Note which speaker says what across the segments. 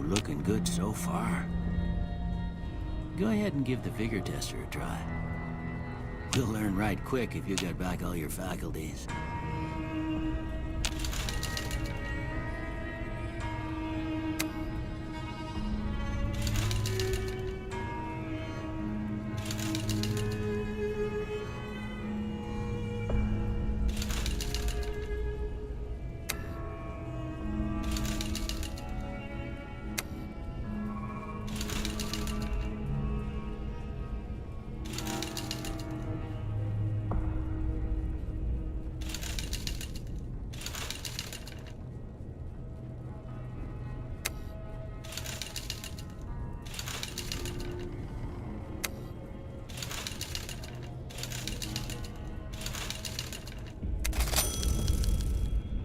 Speaker 1: looking good so far. Go ahead and give the vigor tester a try. You'll learn right quick if you get back all your faculties.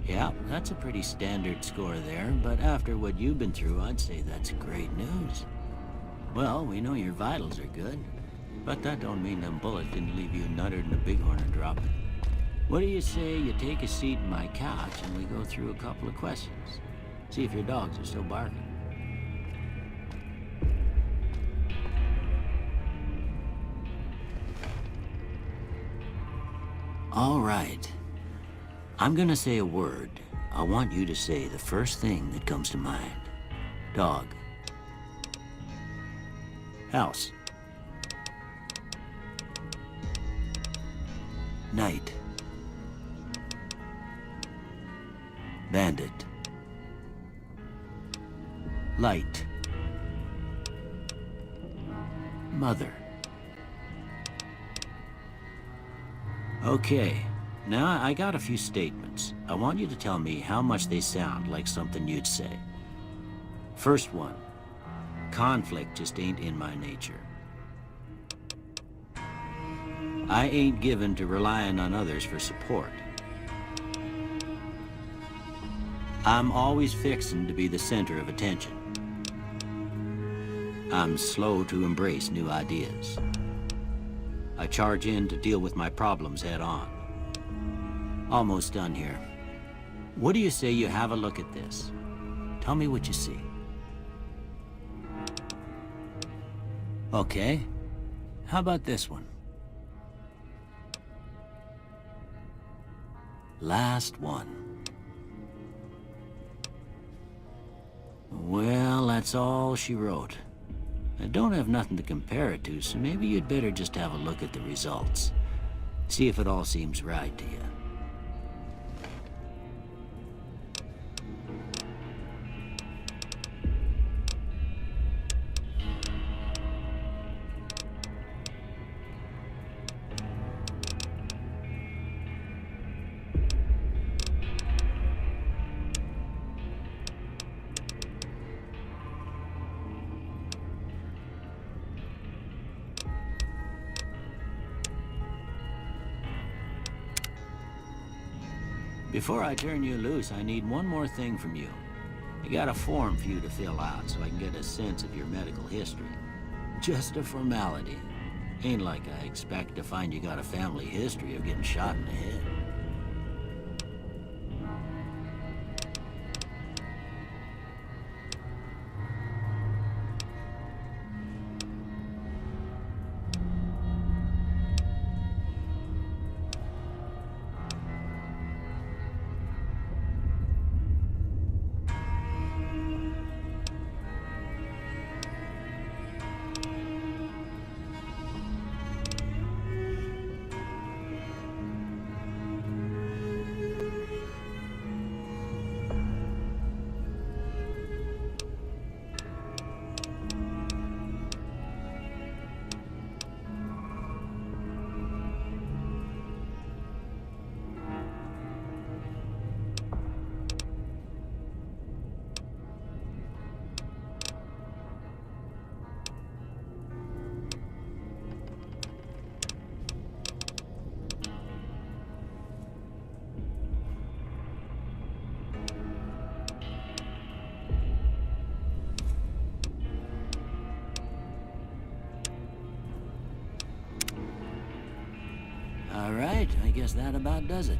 Speaker 1: Yeah, that's a pretty standard score there, but after what you've been through, I'd say that's great news. Well, we know your vitals are good, but that don't mean them bullets didn't leave you nuttered and a bighorn are dropping. What do you say you take a seat in my couch and we go through a couple of questions? See if your dogs are still barking. All right. I'm gonna say a word. I want you to say the first thing that comes to mind. Dog. House. Night. Bandit. Light. Mother. Okay. Now, I got a few statements. I want you to tell me how much they sound like something you'd say. First one, conflict just ain't in my nature. I ain't given to relying on others for support. I'm always fixin' to be the center of attention. I'm slow to embrace new ideas. I charge in to deal with my problems head on. Almost done here. What do you say you have a look at this? Tell me what you see. Okay. How about this one? Last one. Well, that's all she wrote. I don't have nothing to compare it to, so maybe you'd better just have a look at the results. See if it all seems right to you. Before I turn you loose, I need one more thing from you. I got a form for you to fill out so I can get a sense of your medical history. Just a formality. Ain't like I expect to find you got a family history of getting shot in the head. All right, I guess that about does it.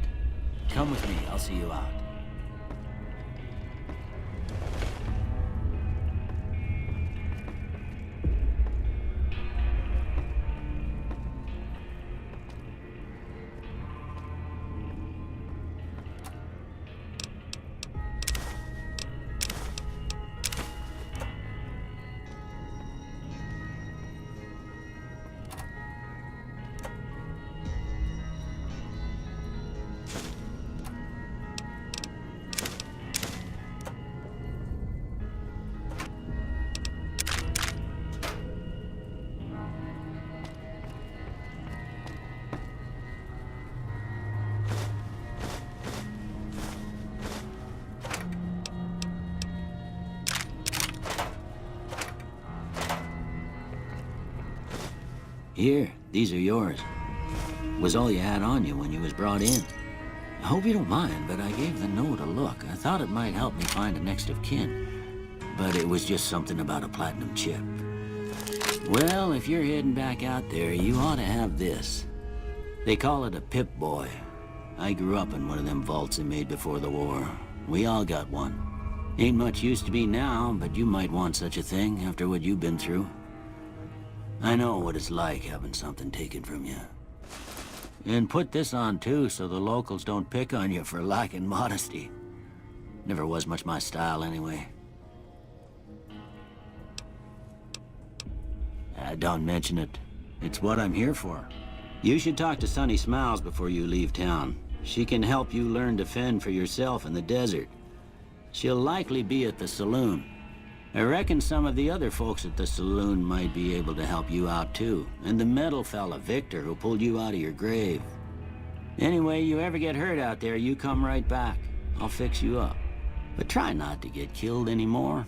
Speaker 1: Come with me, I'll see you out. Here, these are yours. Was all you had on you when you was brought in. I hope you don't mind, but I gave the note a look. I thought it might help me find a next of kin. But it was just something about a platinum chip. Well, if you're heading back out there, you ought to have this. They call it a Pip-Boy. I grew up in one of them vaults they made before the war. We all got one. Ain't much use to me now, but you might want such a thing after what you've been through. I know what it's like having something taken from you. And put this on too, so the locals don't pick on you for lacking modesty. Never was much my style anyway. Don't mention it. It's what I'm here for. You should talk to Sunny Smiles before you leave town. She can help you learn to fend for yourself in the desert. She'll likely be at the saloon. I reckon some of the other folks at the saloon might be able to help you out too. And the metal fella, Victor, who pulled you out of your grave. Anyway, you ever get hurt out there, you come right back. I'll fix you up. But try not to get killed anymore.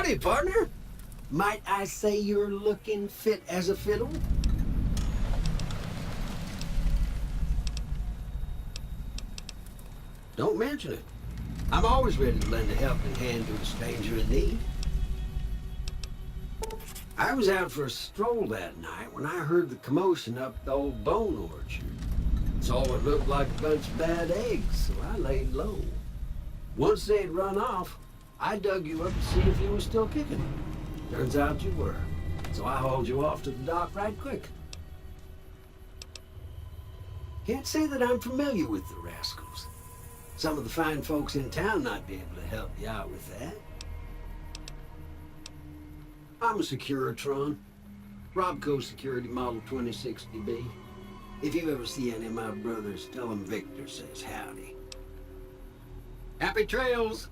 Speaker 2: Howdy, partner. Might I say you're looking fit as a fiddle? Don't mention it. I'm always ready to lend a helping hand to a stranger in need. I was out for a stroll that night when I heard the commotion up the old bone orchard. Saw what looked like a bunch of bad eggs, so I laid low. Once they'd run off, I dug you up to see if you were still kicking. Turns out you were, so I hauled you off to the dock right quick. Can't say that I'm familiar with the rascals. Some of the fine folks in town might be able to help you out with that. I'm a Securitron. Robco Security Model 2060B. If you ever see any of my brothers, tell them Victor says howdy. Happy trails!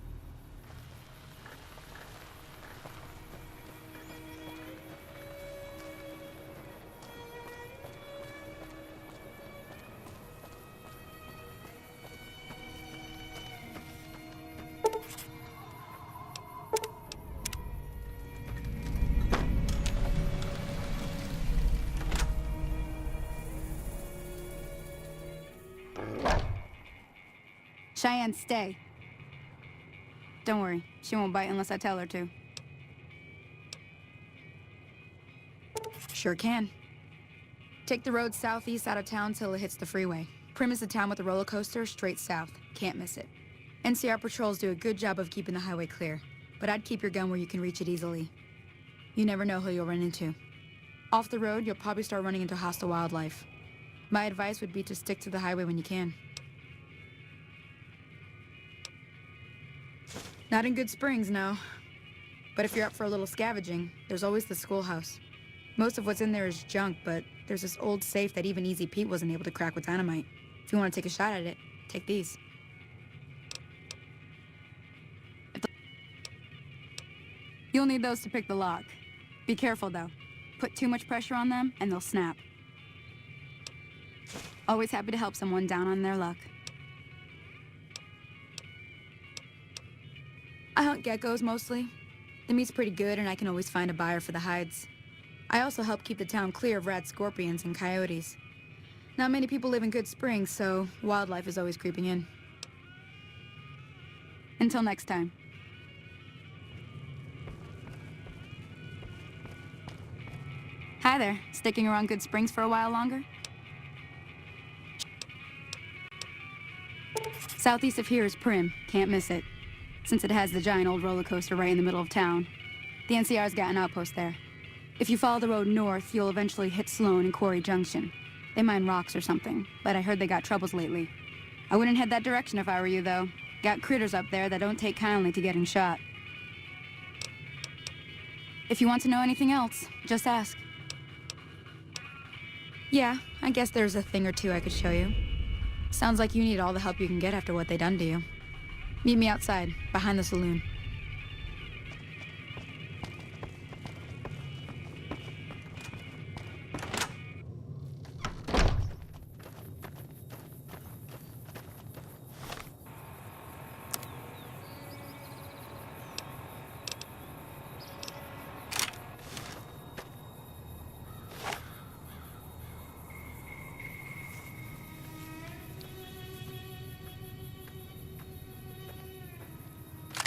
Speaker 3: Cheyenne, stay. Don't worry, she won't bite unless I tell her to. Sure can. Take the road southeast out of town till it hits the freeway. Prim is the town with the roller coaster, straight south. Can't miss it. NCR patrols do a good job of keeping the highway clear, but I'd keep your gun where you can reach it easily. You never know who you'll run into. Off the road, you'll probably start running into hostile wildlife. My advice would be to stick to the highway when you can. Not in Goodsprings, no. But if you're up for a little scavenging, there's always the schoolhouse. Most of what's in there is junk, but there's this old safe that even Easy Pete wasn't able to crack with dynamite. If you want to take a shot at it, take these. You'll need those to pick the lock. Be careful, though. Put too much pressure on them, and they'll snap. Always happy to help someone down on their luck. I hunt geckos mostly. The meat's pretty good and I can always find a buyer for the hides. I also help keep the town clear of rat scorpions and coyotes. Not many people live in Goodsprings, so wildlife is always creeping in. Until next time. Hi there. Sticking around Goodsprings for a while longer? Southeast of here is Prim. Can't miss it. Since it has the giant old roller coaster right in the middle of town. The NCR's got an outpost there. If you follow the road north, you'll eventually hit Sloan and Quarry Junction. They mine rocks or something, but I heard they got troubles lately. I wouldn't head that direction if I were you, though. Got critters up there that don't take kindly to getting shot. If you want to know anything else, just ask. Yeah, I guess there's a thing or two I could show you. Sounds like you need all the help you can get after what they done to you. Meet me outside, behind the saloon.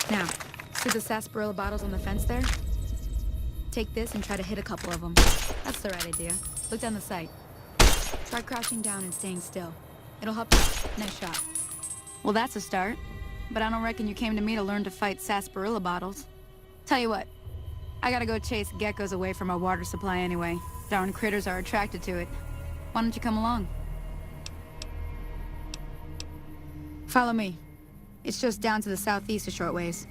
Speaker 3: Now, see the sarsaparilla bottles on the fence there? Take this and try to hit a couple of them. That's the right idea. Look down the sight. Try crouching down and staying still. It'll help you. Nice shot. Well, that's a start. But I don't reckon you came to me to learn to fight sarsaparilla bottles. Tell you what, I gotta go chase geckos away from our water supply anyway. Darn critters are attracted to it. Why don't you come along? Follow me. It's just down to the southeast a short ways.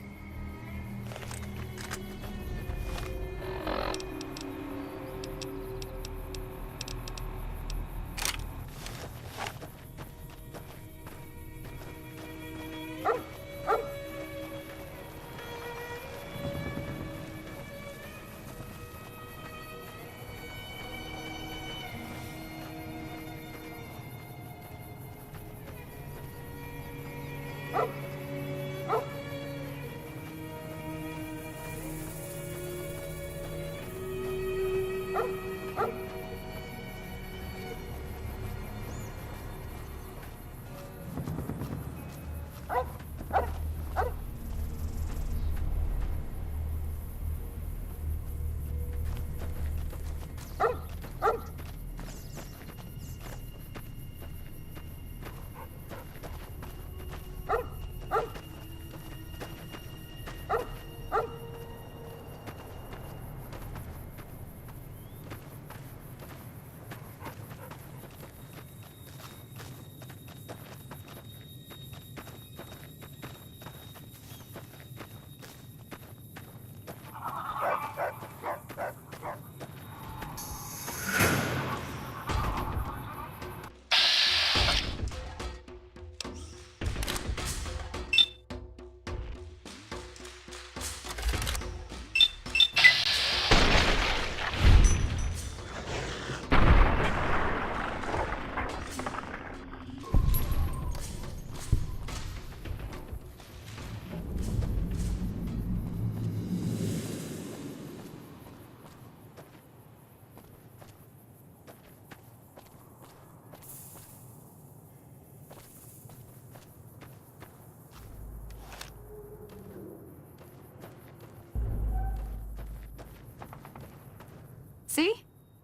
Speaker 3: See?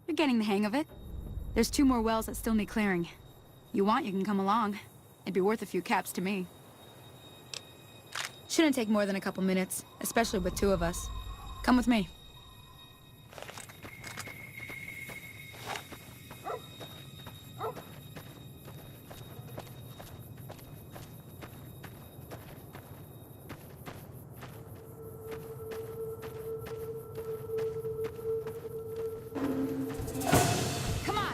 Speaker 3: You're getting the hang of it. There's 2 more wells that still need clearing. You want, you can come along. It'd be worth a few caps to me. Shouldn't take more than a couple minutes, especially with 2 of us. Come with me. Come on!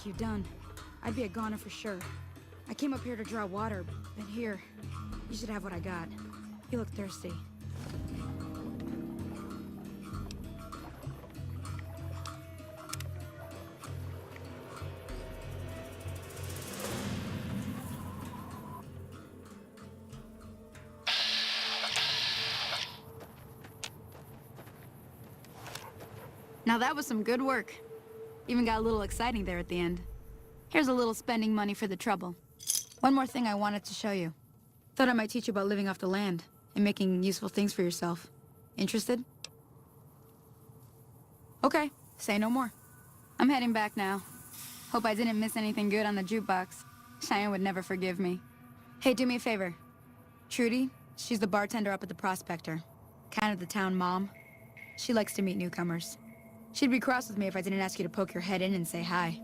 Speaker 3: you done. I'd be a goner for sure. I came up here to draw water, but here, you should have what I got. You look thirsty. Now that was some good work. Even got a little exciting there at the end. Here's a little spending money for the trouble. One more thing I wanted to show you. Thought I might teach you about living off the land and making useful things for yourself. Interested? Okay, say no more. I'm heading back now. Hope I didn't miss anything good on the jukebox. Cheyenne would never forgive me. Hey, do me a favor. Trudy, she's the bartender up at the Prospector. Kind of the town mom. She likes to meet newcomers. She'd be cross with me if I didn't ask you to poke your head in and say hi.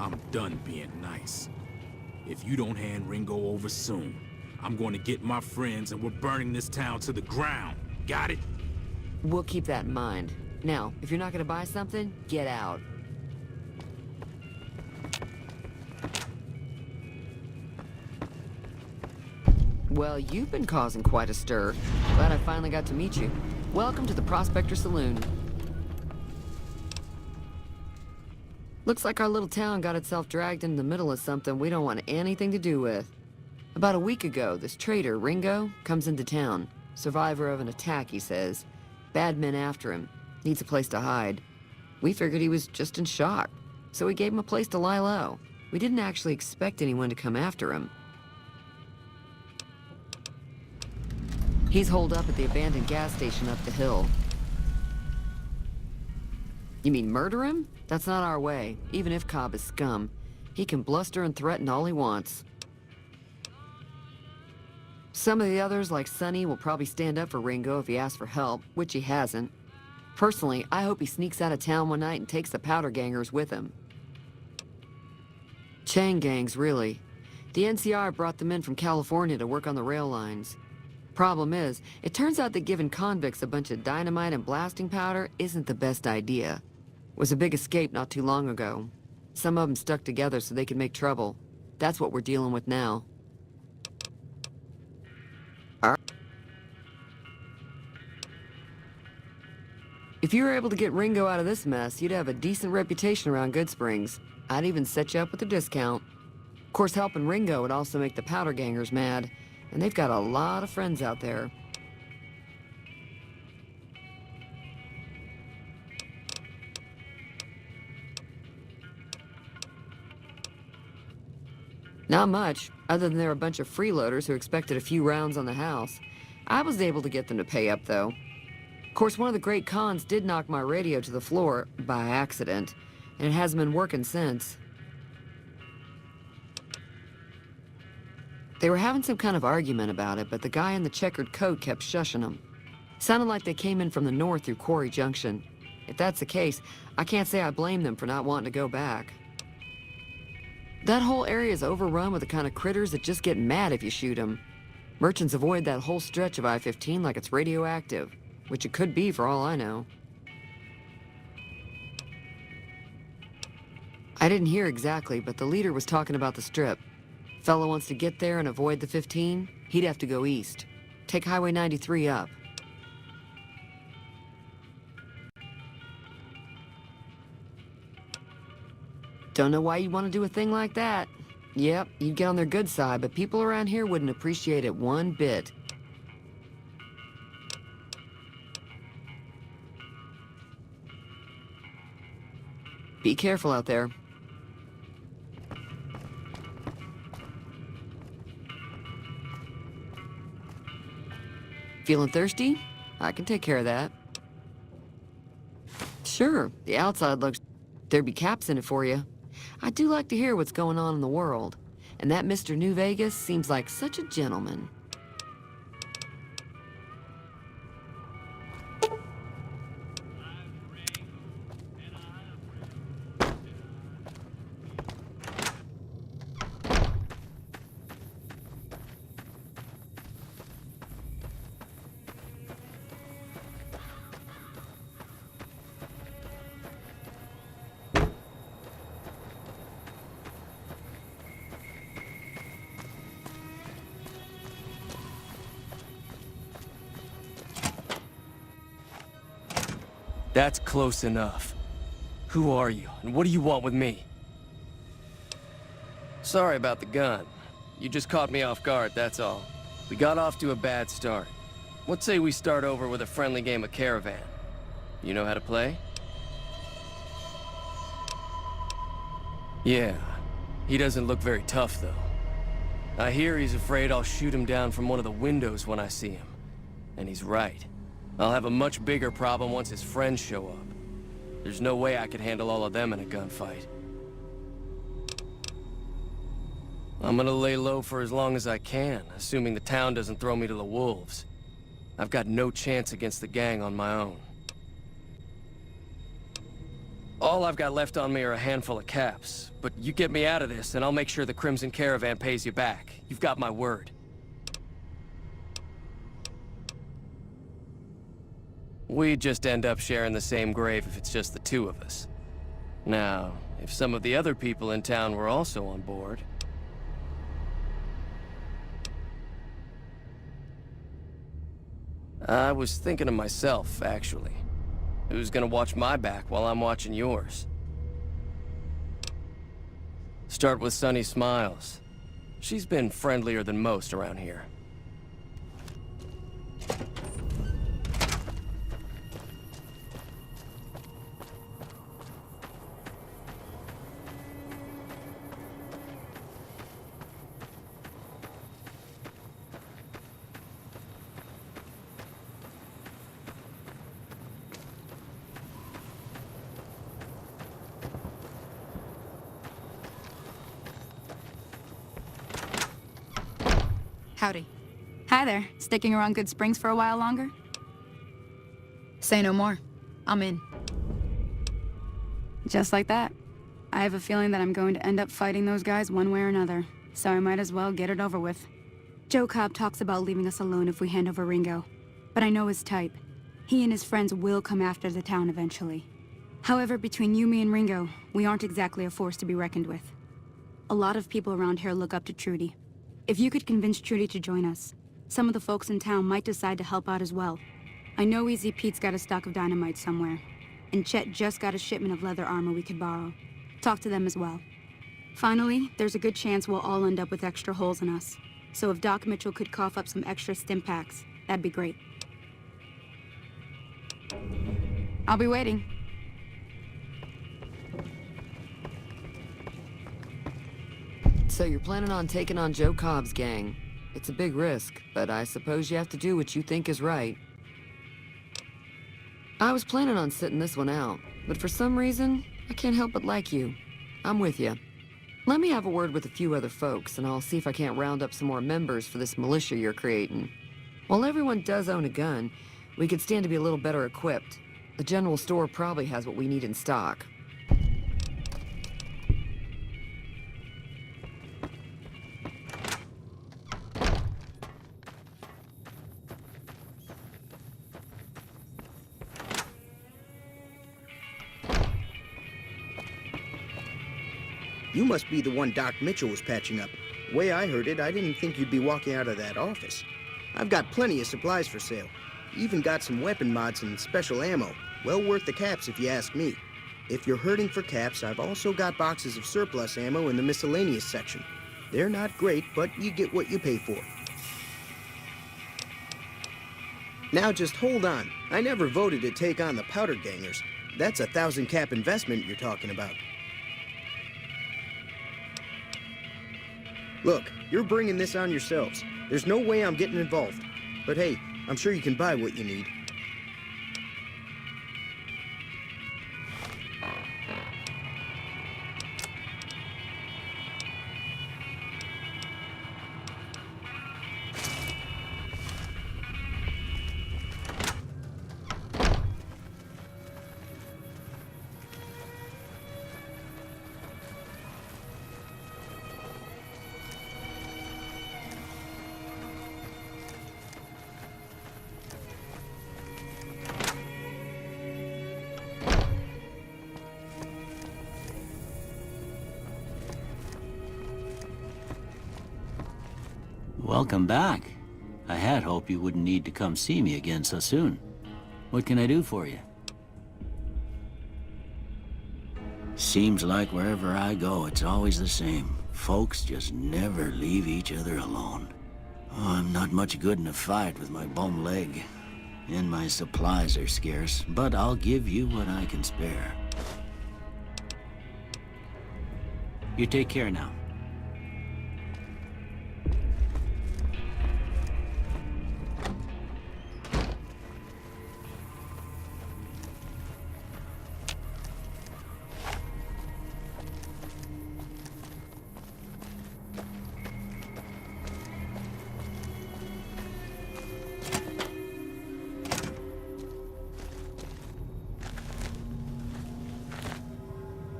Speaker 4: I'm done being nice. If you don't hand Ringo over soon, I'm going to get my friends and we're burning this town to the ground. Got it?
Speaker 5: We'll keep that in mind. Now, if you're not gonna buy something, get out. Well, you've been causing quite a stir. Glad I finally got to meet you. Welcome to the Prospector Saloon. Looks like our little town got itself dragged into the middle of something we don't want anything to do with. About a week ago, this traitor, Ringo, comes into town. Survivor of an attack, he says. Bad men after him. Needs a place to hide. We figured he was just in shock, so we gave him a place to lie low. We didn't actually expect anyone to come after him. He's holed up at the abandoned gas station up the hill. You mean murder him? That's not our way, even if Cobb is scum. He can bluster and threaten all he wants. Some of the others, like Sonny, will probably stand up for Ringo if he asks for help, which he hasn't. Personally, I hope he sneaks out of town one night and takes the powder gangers with him. Chain gangs, really. The NCR brought them in from California to work on the rail lines. Problem is, it turns out that giving convicts a bunch of dynamite and blasting powder isn't the best idea. It was a big escape not too long ago. Some of them stuck together so they could make trouble. That's what we're dealing with now. If you were able to get Ringo out of this mess, you'd have a decent reputation around Goodsprings. I'd even set you up with a discount. Of course, helping Ringo would also make the powder gangers mad, and they've got a lot of friends out there. Not much, other than they're a bunch of freeloaders who expected a few rounds on the house. I was able to get them to pay up, though. Of course, one of the great cons did knock my radio to the floor, by accident, and it hasn't been working since. They were having some kind of argument about it, but the guy in the checkered coat kept shushing them. Sounded like they came in from the north through Quarry Junction. If that's the case, I can't say I blame them for not wanting to go back. That whole area is overrun with the kind of critters that just get mad if you shoot them. Merchants avoid that whole stretch of I-15 like it's radioactive, which it could be for all I know. I didn't hear exactly, but the leader was talking about the strip. Fellow wants to get there and avoid the 15, he'd have to go east. Take Highway 93 up. Don't know why you'd want to do a thing like that. Yep, you'd get on their good side, but people around here wouldn't appreciate it one bit. Be careful out there. Feeling thirsty? I can take care of that. Sure, the outside looks... There'd be caps in it for you. I do like to hear what's going on in the world. And that Mr. New Vegas seems like such a gentleman.
Speaker 6: That's close enough. Who are you, and what do you want with me? Sorry about the gun. You just caught me off guard, that's all. We got off to a bad start. What say we start over with a friendly game of Caravan? You know how to play? Yeah. He doesn't look very tough, though. I hear he's afraid I'll shoot him down from one of the windows when I see him. And he's right. I'll have a much bigger problem once his friends show up. There's no way I could handle all of them in a gunfight. I'm gonna lay low for as long as I can, assuming the town doesn't throw me to the wolves. I've got no chance against the gang on my own. All I've got left on me are a handful of caps, but you get me out of this and I'll make sure the Crimson Caravan pays you back. You've got my word. We'd just end up sharing the same grave if it's just the two of us. Now, if some of the other people in town were also on board... I was thinking of myself, actually. Who's gonna watch my back while I'm watching yours? Start with Sunny Smiles. She's been friendlier than most around here.
Speaker 3: Howdy. Hi there. Sticking around Goodsprings for a while longer? Say no more. I'm in. Just like that. I have a feeling that I'm going to end up fighting those guys one way or another, so I might as well get it over with. Joe Cobb talks about leaving us alone if we hand over Ringo, but I know his type. He and his friends will come after the town eventually. However, between you, me, and Ringo, we aren't exactly a force to be reckoned with. A lot of people around here look up to Trudy. If you could convince Trudy to join us, some of the folks in town might decide to help out as well. I know Easy Pete's got a stock of dynamite somewhere, and Chet just got a shipment of leather armor we could borrow. Talk to them as well. Finally, there's a good chance we'll all end up with extra holes in us. So if Doc Mitchell could cough up some extra stim packs, that'd be great. I'll be waiting.
Speaker 5: So you're planning on taking on Joe Cobb's gang. It's a big risk, but I suppose you have to do what you think is right. I was planning on sitting this one out, but for some reason, I can't help but like you. I'm with you. Let me have a word with a few other folks, and I'll see if I can't round up some more members for this militia you're creating. While everyone does own a gun, we could stand to be a little better equipped. The general store probably has what we need in stock.
Speaker 7: You must be the one Doc Mitchell was patching up. The way I heard it, I didn't think you'd be walking out of that office. I've got plenty of supplies for sale. Even got some weapon mods and special ammo. Well worth the caps if you ask me. If you're hurting for caps, I've also got boxes of surplus ammo in the miscellaneous section. They're not great, but you get what you pay for. Now just hold on. I never voted to take on the powder gangers. That's a 1,000 cap investment you're talking about. Look, you're bringing this on yourselves. There's no way I'm getting involved. But hey, I'm sure you can buy what you need.
Speaker 1: Welcome back. I had hoped you wouldn't need to come see me again so soon. What can I do for you? Seems like wherever I go, it's always the same. Folks just never leave each other alone. Oh, I'm not much good in a fight with my bum leg. And my supplies are scarce, but I'll give you what I can spare. You take care now.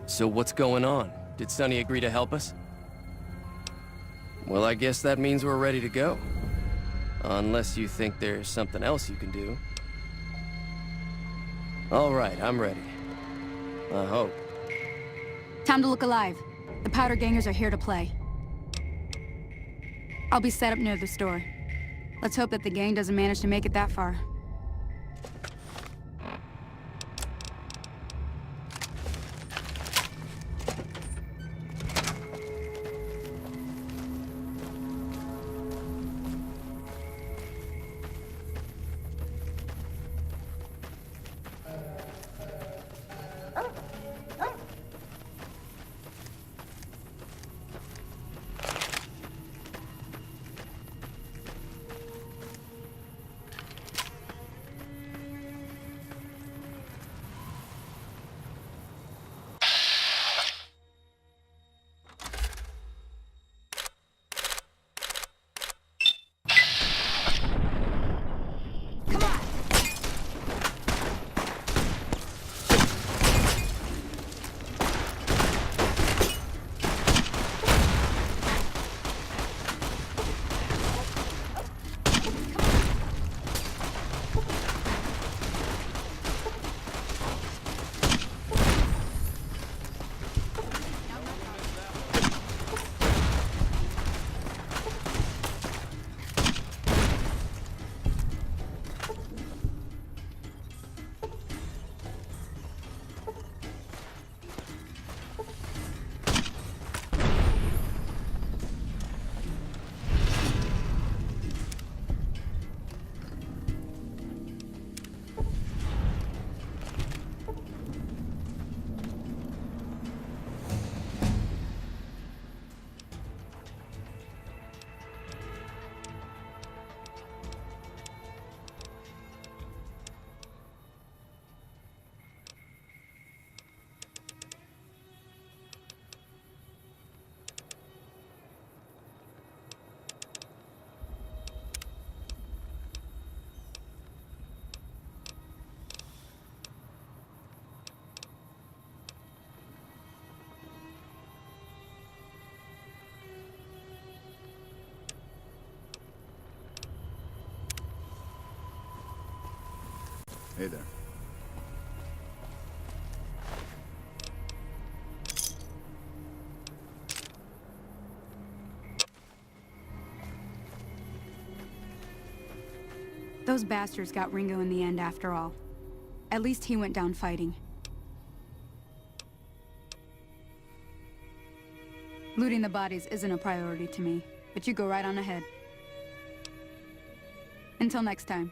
Speaker 6: So what's going on? Did Sonny agree to help us? Well, I guess that means we're ready to go. Unless you think there's something else you can do. All right, I'm ready. I hope.
Speaker 3: Time to look alive. The powder gangers are here to play. I'll be set up near the store. Let's hope that the gang doesn't manage to make it that far.
Speaker 8: Hey there.
Speaker 3: Those bastards got Ringo in the end after all. At least he went down fighting. Looting the bodies isn't a priority to me, but you go right on ahead. Until next time.